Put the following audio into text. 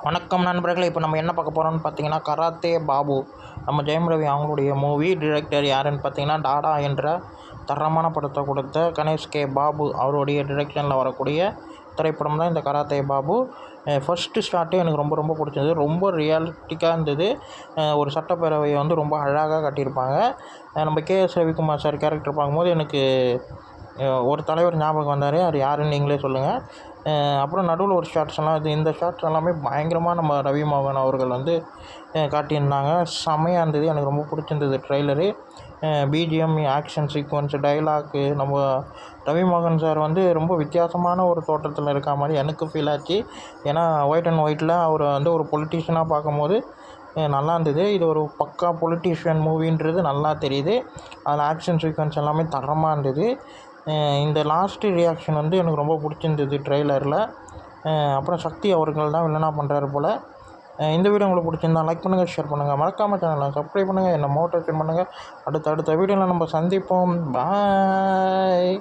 வணக்கம் நண்பர்களே. இப்போ நம்ம என்ன பார்க்க போகிறோம்னு பார்த்தீங்கன்னா, கராத்தே பாபு. நம்ம ஜெயம் ரவி அவங்களுடைய மூவி. டிரெக்டர் யாருன்னு பார்த்தீங்கன்னா, டாடா என்ற தரமான படத்தை கொடுத்த கணேஷ் கே பாபு அவருடைய டிரெக்ஷனில் வரக்கூடிய திரைப்படம் தான் இந்த கராத்தே பாபு. ஃபஸ்ட்டு ஸ்டார்ட்டே எனக்கு ரொம்ப ரொம்ப பிடிச்சது. ரொம்ப ரியாலிட்டிக்காக இருந்தது. ஒரு சட்டப்பேரவையை ரொம்ப அழகாக காட்டியிருப்பாங்க. நம்ம கேஎஸ் ரவிக்குமார் சார் கேரக்டர் பார்க்கும்போது எனக்கு ஒரு தலைவர் ஞாபகம் வந்தார். அது யாருன்னு நீங்களே சொல்லுங்கள். அப்புறம் நடுவில் ஒரு ஷார்ட்ஸ் எல்லாம் இந்த ஷார்ட்ஸ் எல்லாமே பயங்கரமாக நம்ம ரவி மோகன் அவர்கள் காட்டியிருந்தாங்க. செம்மையாக இருந்தது. எனக்கு ரொம்ப பிடிச்சிருந்தது trailer. BGM, action sequence, dialogue நம்ம ரவி மோகன் சார் ரொம்ப வித்தியாசமான ஒரு தோற்றத்தில் இருக்க மாதிரி எனக்கு ஃபீல் ஆச்சு. ஏன்னா ஒயிட் அண்ட் ஒயிட்டில் அவர் ஒரு பொலிட்டீஷியனாக பார்க்கும்போது நல்லா இருந்தது. இது ஒரு பக்கா பொலிட்டீஷியன் மூவின்றது நல்லா தெரியுது. அதில் ஆக்ஷன் சீக்வன்ஸ் எல்லாமே தரமாக இருந்தது. இந்த லாஸ்ட்டு ரியாக்ஷன் எனக்கு ரொம்ப பிடிச்சிருந்தது ட்ரெய்லரில். அப்புறம் சக்தி அவர்கள் தான் வில்லனாக பண்ணுறாரு போல். இந்த வீடியோ உங்களுக்கு பிடிச்சிருந்தா லைக் பண்ணுங்கள், ஷேர் பண்ணுங்கள், மறக்காமல் சேனலை சப்ஸ்கிரைப் பண்ணுங்கள், என்னை மோட்டிவேஷன் பண்ணுங்கள். அடுத்த வீடியோவில் நம்ம சந்திப்போம். பாய்.